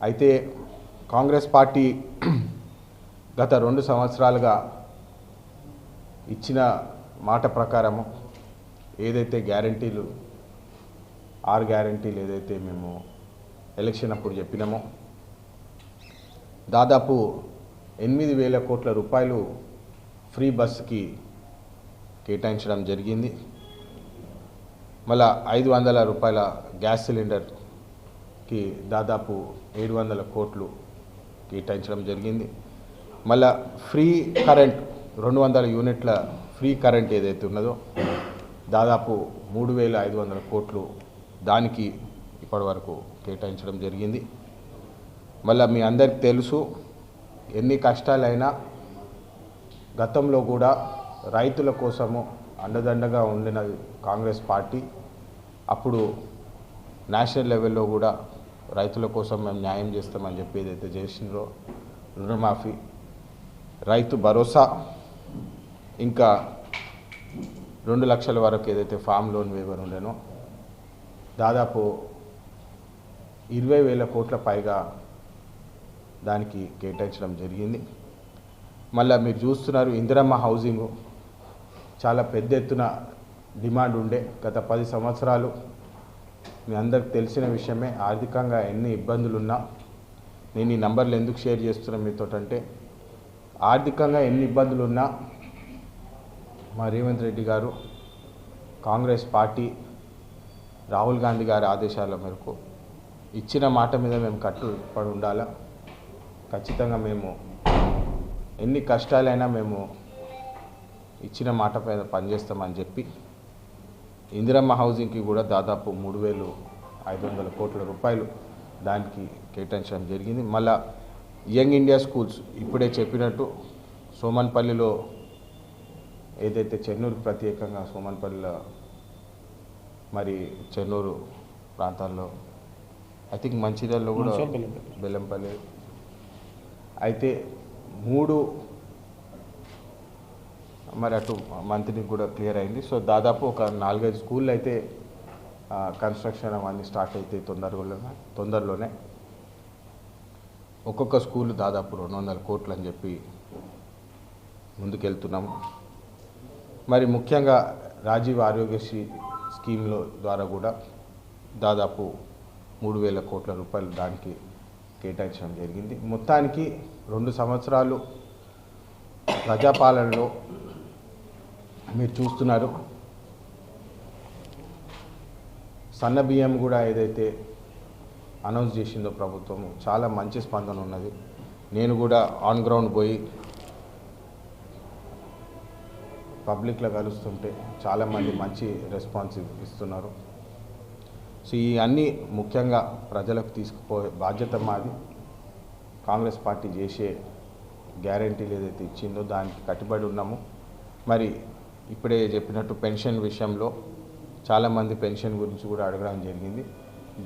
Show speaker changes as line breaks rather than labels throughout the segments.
అయితే కాంగ్రెస్ పార్టీ గత 2 సంవత్సరాలుగా ఇచ్చిన మాట ప్రకారము ఏదైతే గ్యారంటీలు 6 గ్యారంటీలు ఏదైతే మేము ఎలక్షన్ అప్పుడు చెప్పినామో దాదాపు 8,000 కోట్ల రూపాయలు ఫ్రీ బస్కి కేటాయించడం జరిగింది. మళ్ళా 500 రూపాయల గ్యాస్ సిలిండర్కి దాదాపు 700 కోట్లు కేటాయించడం జరిగింది. మళ్ళా ఫ్రీ కరెంట్ 200 యూనిట్ల ఫ్రీ కరెంట్ ఏదైతే ఉన్నదో దాదాపు 3,500 కోట్లు దానికి ఇప్పటి వరకు కేటాయించడం జరిగింది. మళ్ళీ మీ అందరికి తెలుసు ఎన్ని కష్టాలైనా గతంలో కూడా రైతుల కోసము అండదండగా ఉండిన కాంగ్రెస్ పార్టీ అప్పుడు నేషనల్ లెవెల్లో కూడా రైతుల కోసం మేము న్యాయం చేస్తామని చెప్పి ఏదైతే చేసినారో రుణమాఫీ, రైతు భరోసా, ఇంకా 2 లక్షల వరకు ఏదైతే ఫామ్ లోన్ వేవర్ ఉండేనో దాదాపు 20,000 కోట్ల పైగా దానికి కేటాయించడం జరిగింది. మళ్ళీ మీరు చూస్తున్నారు ఇందిరమ్మ హౌసింగ్ చాలా పెద్ద ఎత్తున డిమాండ్ ఉండే గత 10 సంవత్సరాలు మీ అందరికి తెలిసిన విషయమే. ఆర్థికంగా ఎన్ని ఇబ్బందులున్నా నేను ఈ నంబర్లు ఎందుకు షేర్ చేస్తున్నాను మీతో అంటే ఆర్థికంగా ఎన్ని ఇబ్బందులున్నా మా రేవంత్ రెడ్డి గారు కాంగ్రెస్ పార్టీ రాహుల్ గాంధీ గారి ఆదేశాల మేరకు ఇచ్చిన మాట మీద మేము కట్టుబడి ఉండాలా. ఖచ్చితంగా మేము ఎన్ని కష్టాలైనా మేము ఇచ్చిన మాట పైన పనిచేస్తామని చెప్పి ఇందిరమ్మ హౌసింగ్కి కూడా దాదాపు 3,500 కోట్ల రూపాయలు దానికి కేటాయించడం జరిగింది. మళ్ళా యంగ్ ఇండియా స్కూల్స్ ఇప్పుడే చెప్పినట్టు సోమన్పల్లిలో ఏదైతే చెన్నూరు ప్రత్యేకంగా సోమన్పల్లిలో మరి చెన్నూరు ప్రాంతాల్లో ఐ థింక్ మంచిర్యాలలో కూడా బెల్లంపల్లి అయితే 3 మరి అటు మంత్రికి కూడా క్లియర్ అయింది. సో దాదాపు ఒక 4-5 స్కూళ్ళు అయితే కన్స్ట్రక్షన్ అవన్నీ స్టార్ట్ అయితే తొందరలోనే ఒక్కొక్క స్కూల్ దాదాపు 200 కోట్లు అని చెప్పి ముందుకెళ్తున్నాము. మరి ముఖ్యంగా రాజీవ్ ఆరోగ్యశ్రీ స్కీమ్లో ద్వారా కూడా దాదాపు 3,000 కోట్ల రూపాయలు దానికి కేటాయించడం జరిగింది. మొత్తానికి 2 సంవత్సరాలు ప్రజాపాలనలో మీరు చూస్తున్నారు. సన్న బియ్యం కూడా ఏదైతే అనౌన్స్ చేసిందో ప్రభుత్వం చాలా మంచి స్పందన ఉన్నది. నేను కూడా ఆన్ గ్రౌండ్ పోయి పబ్లిక్లో కలుస్తుంటే చాలామంది మంచి రెస్పాన్స్ ఇస్తున్నారు. సో ఈ అన్నీ ముఖ్యంగా ప్రజలకు తీసుకుపోయే బాధ్యత మాది. కాంగ్రెస్ పార్టీ చేసే గ్యారంటీలు ఏదైతే ఇచ్చిందో దానికి కట్టుబడి ఉన్నాము. మరి ఇప్పుడే చెప్పినట్టు పెన్షన్ విషయంలో చాలామంది పెన్షన్ గురించి కూడా అడగడం జరిగింది.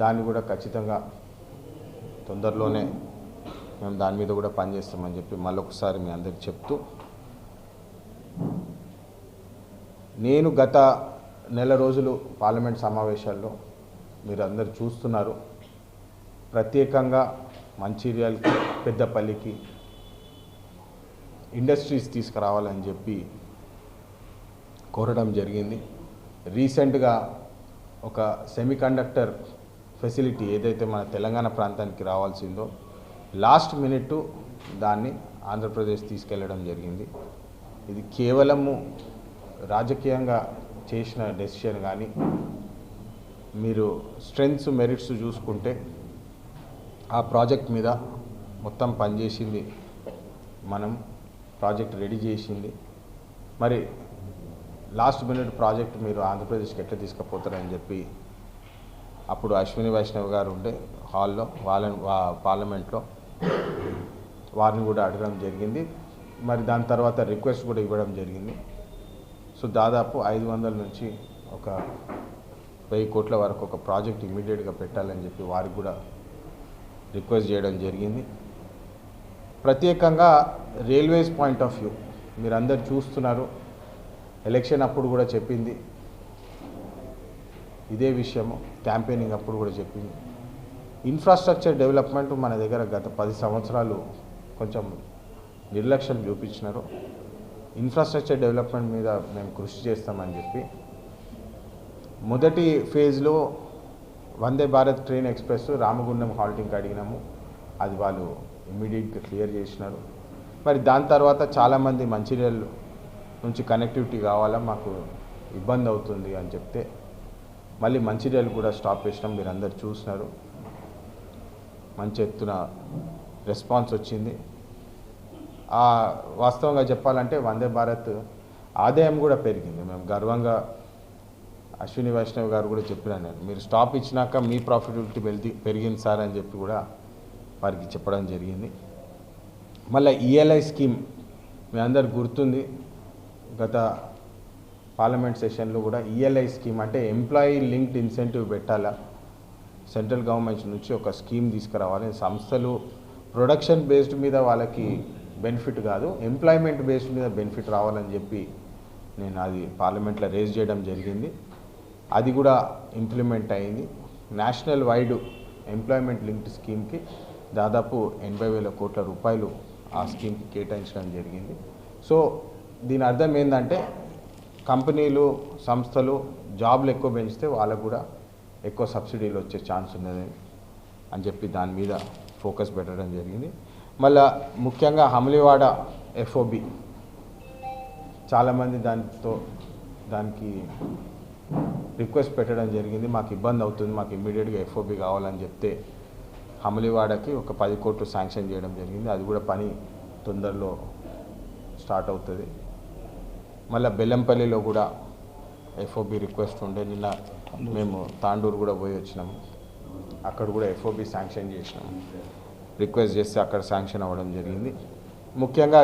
దాన్ని కూడా ఖచ్చితంగా తొందరలోనే మేము దాని మీద కూడా పనిచేస్తామని చెప్పి మళ్ళొకసారి మీ అందరికి చెప్తూ నేను గత నెల రోజులు పార్లమెంట్ సమావేశాల్లో మీరు అందరు చూస్తున్నారు. ప్రత్యేకంగా మంచిర్యాలకి పెద్దపల్లికి ఇండస్ట్రీస్ తీసుకురావాలని చెప్పి కోరడం జరిగింది. రీసెంట్గా ఒక సెమీకండక్టర్ ఫెసిలిటీ ఏదైతే మన తెలంగాణ ప్రాంతానికి రావాల్సిందో లాస్ట్ మినిట్ దాన్ని ఆంధ్రప్రదేశ్ తీసుకెళ్లడం జరిగింది. ఇది కేవలము రాజకీయంగా చేసిన డెసిషన్ కానీ మీరు స్ట్రెంగ్స్ మెరిట్స్ చూసుకుంటే ఆ ప్రాజెక్ట్ మీద మొత్తం పనిచేసింది మనం, ప్రాజెక్ట్ రెడీ చేసింది. మరి లాస్ట్ మినిట్ ప్రాజెక్ట్ మీరు ఆంధ్రప్రదేశ్కి ఎట్లా తీసుకుపోతారని చెప్పి అప్పుడు అశ్విని వైష్ణవ్ గారు ఉండే హాల్లో పార్లమెంట్లో వారిని కూడా అడగడం జరిగింది. మరి దాని తర్వాత రిక్వెస్ట్ కూడా ఇవ్వడం జరిగింది. సో దాదాపు 500 నుంచి ఒక 1000 కోట్ల వరకు ఒక ప్రాజెక్ట్ ఇమీడియట్గా పెట్టాలని చెప్పి వారికి కూడా రిక్వెస్ట్ చేయడం జరిగింది. ప్రత్యేకంగా రైల్వేస్ పాయింట్ ఆఫ్ వ్యూ మీరందరూ చూస్తున్నారు. ఎలక్షన్ అప్పుడు కూడా చెప్పింది ఇదే విషయము, క్యాంపెయినింగ్ అప్పుడు కూడా చెప్పింది. ఇన్ఫ్రాస్ట్రక్చర్ డెవలప్మెంట్ మన దగ్గర గత 10 సంవత్సరాలు కొంచెం నిర్లక్ష్యం చూపించినారు. ఇన్ఫ్రాస్ట్రక్చర్ డెవలప్మెంట్ మీద మేము కృషి చేస్తామని చెప్పి మొదటి ఫేజ్లో వందే భారత్ ట్రైన్ ఎక్స్ప్రెస్ రామగుండం హాల్టింగ్కి అడిగినాము. అది వాళ్ళు ఇమ్మీడియట్గా క్లియర్ చేసినారు. మరి దాని తర్వాత చాలామంది మంచిర్యాల నుంచి కనెక్టివిటీ కావాలా, మాకు ఇబ్బంది అవుతుంది అని చెప్తే మళ్ళీ మంచిర్యాల కూడా స్టాప్ చేసినాం. మీరు అందరు చూసినారు, మంచి ఎత్తున రెస్పాన్స్ వచ్చింది. వాస్తవంగా చెప్పాలంటే వందే భారత్ ఆదాయం కూడా పెరిగింది. మేము గర్వంగా అశ్విని వైష్ణవ్ గారు కూడా చెప్పినా, నేను మీరు స్టాప్ ఇచ్చినాక మీ ప్రాఫిటబిలిటీ పెరిగింది సార్ అని చెప్పి కూడా వారికి చెప్పడం జరిగింది. మళ్ళీ ఈఎల్ఐ స్కీమ్ మీ అందరు గుర్తుంది, గత పార్లమెంట్ సెషన్లో కూడా ఈఎల్ఐ స్కీమ్ అంటే ఎంప్లాయీ లింక్డ్ ఇన్సెంటివ్ పెట్టాలా, సెంట్రల్ గవర్నమెంట్ నుంచి ఒక స్కీమ్ తీసుకురావాలి. సంస్థలు ప్రొడక్షన్ బేస్డ్ మీద వాళ్ళకి బెనిఫిట్ కాదు, ఎంప్లాయ్మెంట్ బేస్డ్ మీద బెనిఫిట్ రావాలని చెప్పి నేను అది పార్లమెంట్లో రేజ్ చేయడం జరిగింది. అది కూడా ఇంప్లిమెంట్ అయింది. నేషనల్ వైడ్ ఎంప్లాయ్మెంట్ లింక్డ్ స్కీమ్కి దాదాపు 80,000 కోట్ల రూపాయలు ఆ స్కీమ్కి కేటాయించడం జరిగింది. సో దీని అర్థం ఏంటంటే కంపెనీలు సంస్థలు జాబ్లు ఎక్కువ పెంచితే వాళ్ళకు కూడా ఎక్కువ సబ్సిడీలు వచ్చే ఛాన్స్ ఉన్నది అని చెప్పి దాని మీద ఫోకస్ పెట్టడం జరిగింది. మళ్ళా ముఖ్యంగా హమ్లివాడ ఎఫ్ఓబి చాలామంది దానికి రిక్వెస్ట్ పెట్టడం జరిగింది. మాకు ఇబ్బంది అవుతుంది, మాకు ఇమ్మీడియట్గా ఎఫ్ఓబి కావాలని చెప్తే హమ్లివాడకి ఒక 10 కోట్లు శాంక్షన్ చేయడం జరిగింది. అది కూడా పని తొందరలో స్టార్ట్ అవుతుంది. మళ్ళీ బెల్లంపల్లిలో కూడా ఎఫ్ఓబి రిక్వెస్ట్ ఉండే, నిన్న మేము తాండూరు కూడా పోయి వచ్చినాము, అక్కడ కూడా ఎఫ్ఓబి శాంక్షన్ చేసినాము. రిక్వెస్ట్ చేస్తే అక్కడ శాంక్షన్ అవ్వడం జరిగింది. ముఖ్యంగా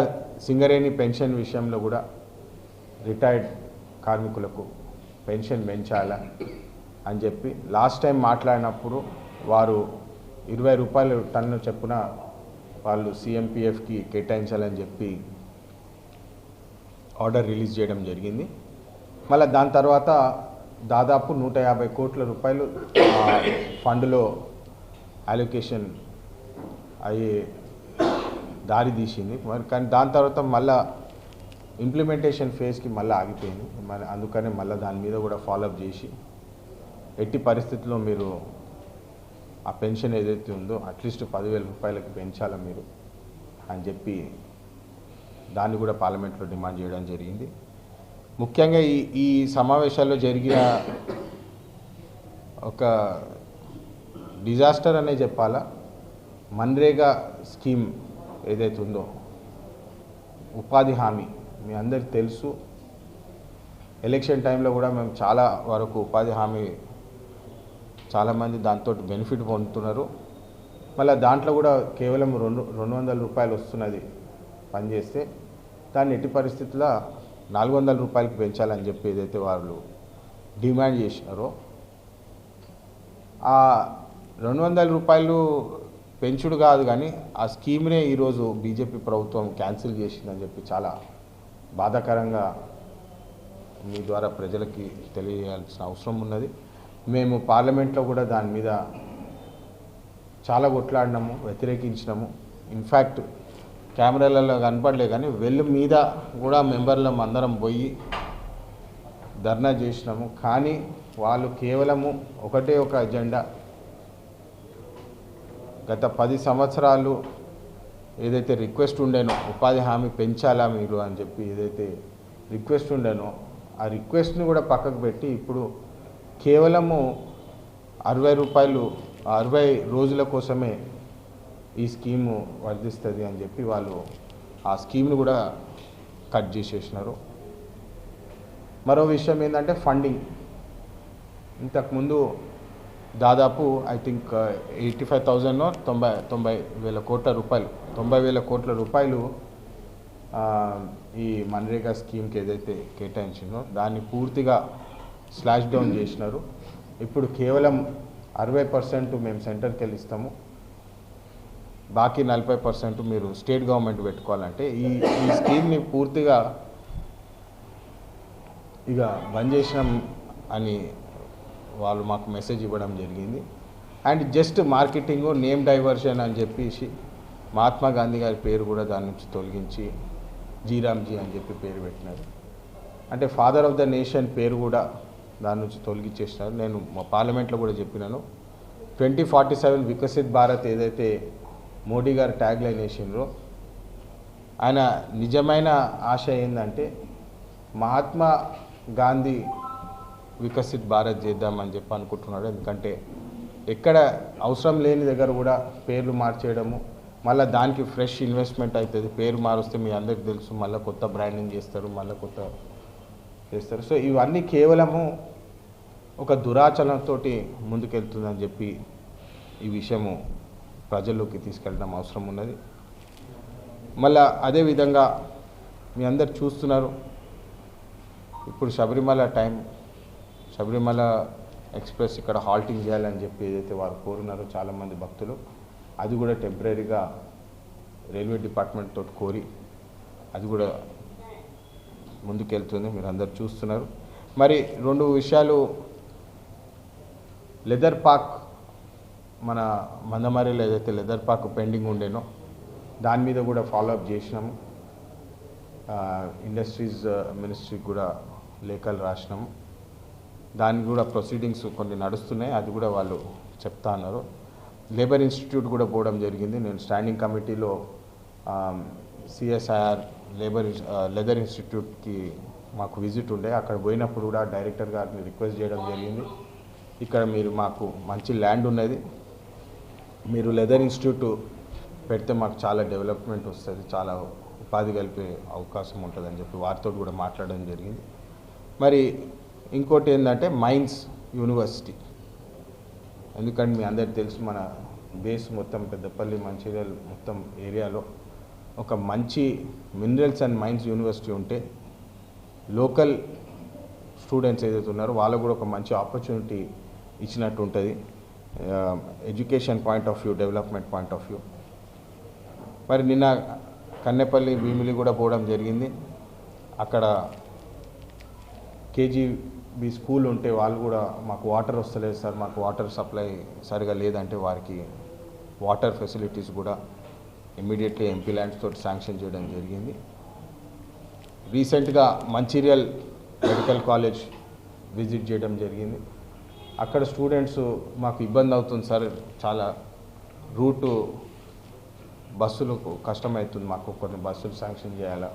సింగరేణి పెన్షన్ విషయంలో కూడా రిటైర్డ్ కార్మికులకు పెన్షన్ పెంచాలా అని చెప్పి లాస్ట్ టైం మాట్లాడినప్పుడు వారు 20 రూపాయలు టన్ను చొప్పున వాళ్ళు సిఎంపిఎఫ్కి కేటాయించాలని చెప్పి ఆర్డర్ రిలీజ్ చేయడం జరిగింది. మళ్ళీ దాని తర్వాత దాదాపు 150 కోట్ల రూపాయలు ఫండ్లో అలొకేషన్ అయ్యే దారి తీసింది. మరి కానీ దాని తర్వాత మళ్ళీ ఇంప్లిమెంటేషన్ ఫేజ్కి మళ్ళీ ఆగిపోయింది. మరి అందుకనే మళ్ళీ దాని మీద కూడా ఫాలోఅప్ చేసి ఎట్టి పరిస్థితుల్లో మీరు ఆ పెన్షన్ ఏదైతే ఉందో అట్లీస్ట్ 10,000 రూపాయలకి పెంచాలా మీరు అని చెప్పి దాన్ని కూడా పార్లమెంట్లో డిమాండ్ చేయడం జరిగింది. ముఖ్యంగా ఈ సమావేశాల్లో జరిగిన ఒక డిజాస్టర్ అనే చెప్పాలా, మన్రేగా స్కీమ్ ఏదైతే ఉందో ఉపాధి హామీ మీ అందరికి తెలుసు. ఎలక్షన్ టైంలో కూడా మేము చాలా వరకు ఉపాధి హామీ చాలామంది దాంతో బెనిఫిట్ పొందుతున్నారు. మళ్ళీ దాంట్లో కూడా కేవలం 200 రూపాయలు వస్తున్నది పనిచేస్తే, దాన్ని ఎట్టి పరిస్థితుల్లో 400 రూపాయలకి పెంచాలని చెప్పి ఏదైతే వాళ్ళు డిమాండ్ చేసినారో ఆ 200 రూపాయలు పెంచుడు కాదు కానీ ఆ స్కీమ్నే ఈరోజు బీజేపీ ప్రభుత్వం క్యాన్సిల్ చేసిందని చెప్పి చాలా బాధాకరంగా మీ ద్వారా ప్రజలకి తెలియాల్సిన అవసరం ఉన్నది. మేము పార్లమెంట్లో కూడా దాని మీద చాలా కొట్లాడినాము, వ్యతిరేకించినాము. ఇన్ఫ్యాక్ట్ కెమెరాలలో కనపడలే కానీ వెళ్ళు మీద కూడా మెంబర్లం అందరం పోయి ధర్నా చేసినాము. కానీ వాళ్ళు కేవలము ఒకటే ఒక అజెండా, గత 10 సంవత్సరాలు ఏదైతే రిక్వెస్ట్ ఉండేనో ఉపాధి హామీ పెంచాలా మీరు అని చెప్పి ఏదైతే రిక్వెస్ట్ ఉండేనో ఆ రిక్వెస్ట్ని కూడా పక్కకు పెట్టి ఇప్పుడు కేవలము 60 రూపాయలు 60 రోజుల కోసమే ఈ స్కీము వర్ధిస్తుంది అని చెప్పి వాళ్ళు ఆ స్కీమ్ను కూడా కట్ చేసేసినారు. మరో విషయం ఏంటంటే ఫండింగ్. ఇంతకుముందు దాదాపు ఐ థింక్ 85,000 90,000 కోట్ల రూపాయలు 90,000 కోట్ల రూపాయలు ఈ మన్రేగా స్కీమ్కి ఏదైతే కేటాయించిందో దాన్ని పూర్తిగా స్లాష్ డౌన్ చేసినారు. ఇప్పుడు కేవలం 60% మేము సెంటర్కి వెళ్ళి ఇస్తాము, బాకీ 40% మీరు స్టేట్ గవర్నమెంట్ పెట్టుకోవాలంటే ఈ స్కీమ్ని పూర్తిగా ఇక బంద్ చేసినాం అని వాళ్ళు మాకు మెసేజ్ ఇవ్వడం జరిగింది. And just marketing name diversion అని చెప్పేసి మహాత్మా గాంధీ గారి పేరు కూడా దాని నుంచి తొలగించి జీరామ్జీ అని చెప్పి పేరు పెట్టినారు. అంటే ఫాదర్ ఆఫ్ ద నేషన్ పేరు కూడా దాని నుంచి తొలగించేసినారు. నేను మా పార్లమెంట్లో కూడా చెప్పినాను, 2047 వికసిత్ భారత్ ఏదైతే మోడీ గారు ట్యాగ్ లైన్ వేసిండ్రో, ఆయన నిజమైన ఆశ ఏంటంటే మహాత్మా గాంధీ వికసిత్ భారత్ చేద్దామని చెప్పి అనుకుంటున్నాడు. ఎందుకంటే ఎక్కడ అవసరం లేని దగ్గర కూడా పేర్లు మార్చేయడము, మళ్ళీ దానికి ఫ్రెష్ ఇన్వెస్ట్మెంట్ అవుతుంది. పేరు మారుస్తే మీ అందరికి తెలుసు, మళ్ళీ కొత్త బ్రాండింగ్ చేస్తారు, మళ్ళీ కొత్త చేస్తారు. సో ఇవన్నీ కేవలము ఒక దురాచరణతో ముందుకెళ్తుందని చెప్పి ఈ విషయము ప్రజల్లోకి తీసుకెళ్ళడం అవసరం ఉన్నది. మళ్ళా అదేవిధంగా మీ అందరు చూస్తున్నారు, ఇప్పుడు శబరిమల టైం, శబరిమల ఎక్స్ప్రెస్ ఇక్కడ హాల్టింగ్ చేయాలని చెప్పి ఏదైతే వారు కోరున్నారో చాలామంది భక్తులు, అది కూడా టెంపరీగా రైల్వే డిపార్ట్మెంట్ తోటి కోరి అది కూడా ముందుకెళ్తుంది, మీరు అందరు చూస్తున్నారు. మరి రెండు విషయాలు, లెదర్ పార్క్ మన మందమరిలో ఏదైతే లెదర్ పార్క్ పెండింగ్ ఉండేనో దాని మీద కూడా ఫాలోఅప్ చేసినాము. ఇండస్ట్రీస్ మినిస్ట్రీకి కూడా లేఖలు రాసినాము. దానికి కూడా ప్రొసీడింగ్స్ కొన్ని నడుస్తున్నాయి, అది కూడా వాళ్ళు చెప్తా అన్నారు. లేబర్ ఇన్స్టిట్యూట్ కూడా పోవడం జరిగింది. నేను స్టాండింగ్ కమిటీలో సిఎస్ఐఆర్ లెదర్ ఇన్స్టిట్యూట్కి మాకు విజిట్ ఉండే, అక్కడ పోయినప్పుడు కూడా డైరెక్టర్ గారిని రిక్వెస్ట్ చేయడం జరిగింది, ఇక్కడ మీరు మాకు మంచి ల్యాండ్ ఉన్నది, మీరు లెదర్ ఇన్స్టిట్యూట్ పెడితే మాకు చాలా డెవలప్మెంట్ వస్తుంది, చాలా ఉపాధి కలిపే అవకాశం ఉంటుందని చెప్పి వారితో కూడా మాట్లాడడం జరిగింది. మరి ఇంకోటి ఏంటంటే మైన్స్ యూనివర్సిటీ, ఎందుకంటే మీ అందరికీ తెలుసు మన బేస్ మొత్తం పెద్దపల్లి మంచిర్యాల మొత్తం ఏరియాలో ఒక మంచి మినరల్స్ అండ్ మైన్స్ యూనివర్సిటీ ఉంటే లోకల్ స్టూడెంట్స్ ఏదైతే ఉన్నారో వాళ్ళకు కూడా ఒక మంచి ఆపర్చునిటీ ఇచ్చినట్టు ఉంటుంది, education point of view, development point of view. మరి నిన్న కన్నెపల్లి భీమిలి కూడా పోవడం జరిగింది. అక్కడ కేజీబీ స్కూల్ ఉంటే వాళ్ళు కూడా మాకు వాటర్ వస్తలేదు సార్, మాకు వాటర్ సప్లై సరిగా లేదంటే వారికి వాటర్ ఫెసిలిటీస్ కూడా ఇమ్మీడియట్లీ ఎంపీ ల్యాండ్స్ తోటి శాంక్షన్ చేయడం జరిగింది. రీసెంట్గా మంచిర్యాల్ మెడికల్ కాలేజ్ విజిట్ చేయడం జరిగింది. అక్కడ స్టూడెంట్స్ మాకు ఇబ్బంది అవుతుంది సార్, చాలా రూటు బస్సులకు కష్టమవుతుంది, మాకు కొన్ని బస్సులు శాంక్షన్ చేయాలా,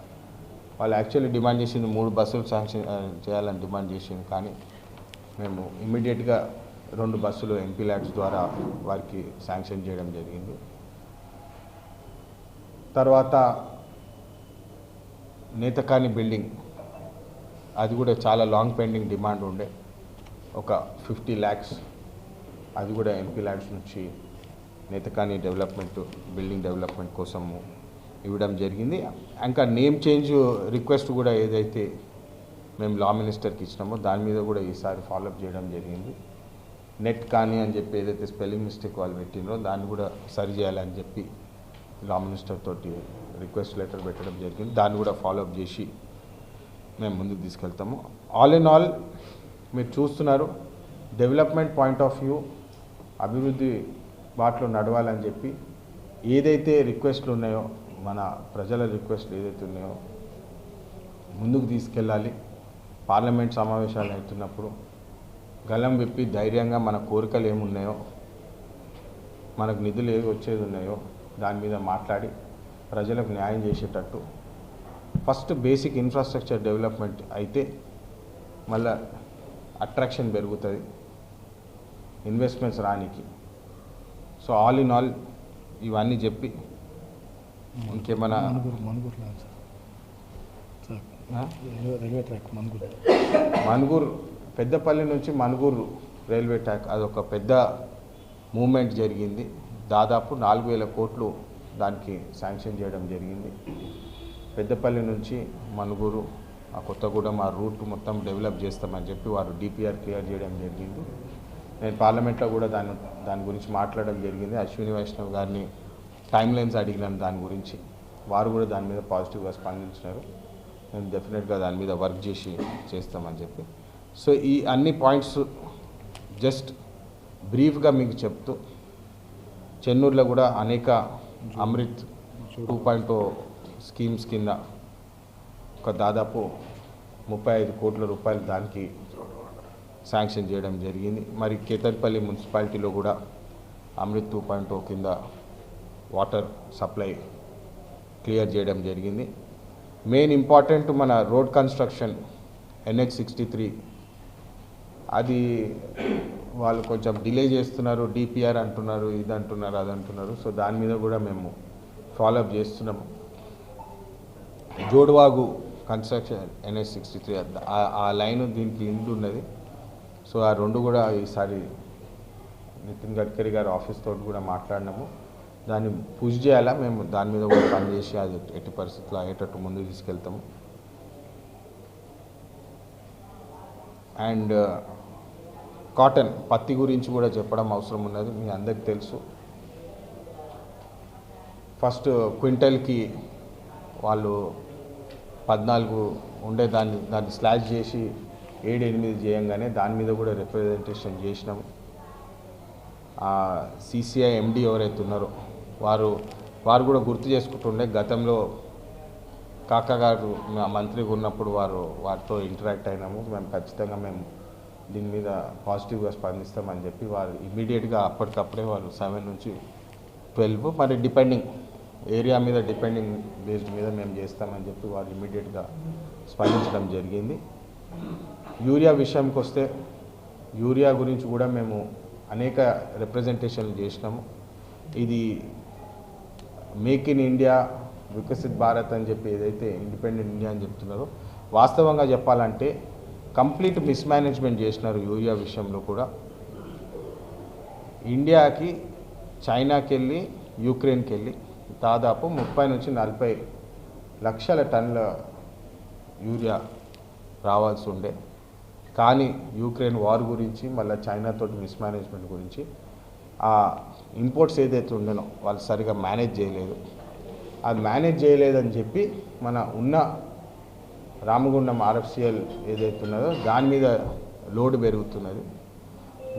వాళ్ళు యాక్చువల్లీ డిమాండ్ చేసింది 3 బస్సులు శాంక్షన్ చేయాలని డిమాండ్ చేసింది, కానీ మేము ఇమ్మీడియట్గా 2 బస్సులు ఎంపీ ల్యాడ్స్ ద్వారా వారికి శాంక్షన్ చేయడం జరిగింది. తర్వాత నేతకాని బిల్డింగ్, అది కూడా చాలా లాంగ్ పెండింగ్ డిమాండ్ ఉండే, ఒక 50 lakhs, అది కూడా ఎంపీ ల్యాడ్స్ నుంచి నేతకాని డెవలప్మెంట్ బిల్డింగ్ డెవలప్మెంట్ కోసము ఇవ్వడం జరిగింది. ఇంకా నేమ్ చేంజ్ రిక్వెస్ట్ కూడా ఏదైతే మేము లా మినిస్టర్కి ఇచ్చినామో దాని మీద కూడా ఈసారి ఫాలోఅప్ చేయడం జరిగింది. నెట్ కానీ అని చెప్పి ఏదైతే స్పెల్లింగ్ మిస్టేక్ వాళ్ళు పెట్టినో దాన్ని కూడా సరి చేయాలని చెప్పి లా మినిస్టర్ తోటి రిక్వెస్ట్ లెటర్ పెట్టడం జరిగింది, దాన్ని కూడా ఫాలోఅప్ చేసి మేము ముందుకు తీసుకెళ్తాము. ఆల్ ఇన్ ఆల్ మీరు చూస్తున్నారు, డెవలప్మెంట్ పాయింట్ ఆఫ్ వ్యూ, అభివృద్ధి బాటలో నడవాలని చెప్పి ఏదైతే రిక్వెస్ట్లు ఉన్నాయో, మన ప్రజల రిక్వెస్ట్లు ఏదైతే ఉన్నాయో ముందుకు తీసుకెళ్ళాలి. పార్లమెంట్ సమావేశాలు అవుతున్నప్పుడు గలం విప్పి ధైర్యంగా మన కోరికలు ఏమున్నాయో, మనకు నిధులు ఏవి వచ్చేది ఉన్నాయో దాని మీద మాట్లాడి ప్రజలకు న్యాయం చేసేటట్టు ఫస్ట్ బేసిక్ ఇన్ఫ్రాస్ట్రక్చర్ డెవలప్మెంట్ అయితే మళ్ళీ అట్రాక్షన్ పెరుగుతుంది, ఇన్వెస్ట్మెంట్స్ రానికి. సో ఆల్ ఇన్ ఆల్ ఇవన్నీ చెప్పి ఇంకేమైనా మనుగూరు పెద్దపల్లి నుంచి మనుగూరు రైల్వే ట్రాక్, అదొక పెద్ద మూమెంట్ జరిగింది. దాదాపు 4,000 కోట్లు దానికి శాంక్షన్ చేయడం జరిగింది. పెద్దపల్లి నుంచి మనుగూరు, ఆ కొత్తగూడెం ఆ రూట్ మొత్తం డెవలప్ చేస్తామని చెప్పి వారు డిపిఆర్ క్లియర్ చేయడం జరిగింది. నేను పార్లమెంట్లో కూడా దాని గురించి మాట్లాడడం జరిగింది. అశ్విని వైష్ణవ్ గారిని టైం లైన్స్ అడిగినాను దాని గురించి, వారు కూడా దాని మీద పాజిటివ్గా స్పందించినారు. నేను డెఫినెట్గా దాని మీద వర్క్ చేస్తామని చెప్పి. సో ఈ అన్ని పాయింట్స్ జస్ట్ బ్రీఫ్గా మీకు చెప్తూ చెన్నూరులో కూడా అనేక అమృత్ 2.0 స్కీమ్స్ కింద ఒక దాదాపు 35 కోట్ల రూపాయలు దానికి శాంక్షన్ చేయడం జరిగింది. మరి కేతన్పల్లి మున్సిపాలిటీలో కూడా అమృత్ 2.0 కింద వాటర్ సప్లై క్లియర్ చేయడం జరిగింది. మెయిన్ ఇంపార్టెంట్ మన రోడ్ కన్స్ట్రక్షన్ NH63 అది వాళ్ళు కొంచెం డిలే చేస్తున్నారు, DPR అంటున్నారు, ఇది అంటున్నారు, అది అంటున్నారు. సో దాని మీద కూడా మేము ఫాలోఅప్ చేస్తున్నాము. జోడువాగు కన్స్ట్రక్షన్ NH63 ఆ లైన్ దీనికి లింక్ ఉన్నది. సో ఆ రెండు కూడా ఈసారి నితిన్ గడ్కరీ గారి ఆఫీస్ తోటి కూడా మాట్లాడినాము. దాన్ని పుష్ చేయాలా, మేము దాని మీద కూడా పనిచేసి అది ఎట్టి పరిస్థితుల్లో అయ్యేటట్టు ముందుకు తీసుకెళ్తాము. అండ్ కాటన్ పత్తి గురించి కూడా చెప్పడం అవసరం ఉన్నది. మీ అందరికి తెలుసు, ఫస్ట్ క్వింటల్కి వాళ్ళు 14 ఉండే దాన్ని స్లాష్ చేసి 7-8 చేయంగానే దాని మీద కూడా రిప్రజెంటేషన్ చేసినాము. CCI MD ఎవరైతే ఉన్నారో వారు కూడా గుర్తు చేసుకుంటుండే, గతంలో కాకా గారు మంత్రిగా ఉన్నప్పుడు వారితో ఇంటరాక్ట్ అయినాము. మేము ఖచ్చితంగా దీని మీద పాజిటివ్గా స్పందిస్తామని చెప్పి వారు ఇమీడియట్గా అప్పటికప్పుడే వారు 7 నుంచి 12 మరి డిపెండింగ్ ఏరియా మీద డిపెండింగ్ బేస్డ్ మీద మేము చేస్తామని చెప్పి వారు ఇమీడియట్గా స్పందించడం జరిగింది. యూరియా విషయానికి వస్తే యూరియా గురించి కూడా మేము అనేక రిప్రజెంటేషన్లు చేసినాము. ఇది make in India, Viksit Bharat అని చెప్పి ఏదైతే ఇండిపెండెంట్ ఇండియా అని చెప్తున్నారో, వాస్తవంగా చెప్పాలంటే కంప్లీట్ మిస్మేనేజ్మెంట్ చేసినారు యూరియా విషయంలో కూడా. ఇండియాకి చైనాకి వెళ్ళి యుక్రెయిన్కి వెళ్ళి దాదాపు 30 నుంచి 40 లక్షల టన్నుల యూరియా రావాల్సి ఉండే. కానీ యుక్రెయిన్ వార్ గురించి మళ్ళీ చైనాతోటి మిస్మేనేజ్మెంట్ గురించి ఆ ఇంపోర్ట్స్ ఏదైతే ఉండేనో వాళ్ళు సరిగా మేనేజ్ చేయలేదు. అది మేనేజ్ చేయలేదని చెప్పి మన ఉన్న రామగుండం RFCL ఏదైతే ఉన్నదో దాని మీద లోడ్ పెరుగుతున్నది.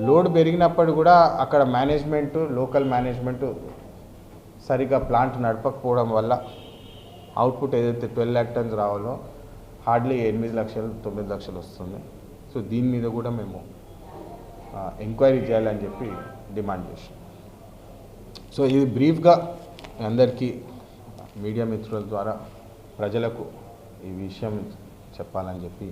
లోడ్ పెరిగినప్పుడు కూడా అక్కడ మేనేజ్మెంటు, లోకల్ మేనేజ్మెంటు సరిగా ప్లాంట్ నడపకపోవడం వల్ల అవుట్పుట్ ఏదైతే 12 lakh tons రావాలో హార్డ్లీ 8 లక్షలు 9 లక్షలు వస్తుంది. సో దీని మీద కూడా మేము ఎంక్వైరీ చేయాలని చెప్పి డిమాండ్ చేసాం. సో ఇది బ్రీఫ్గా అందరికీ మీడియా మిత్రుల ద్వారా ప్రజలకు ఈ విషయం చెప్పాలని చెప్పి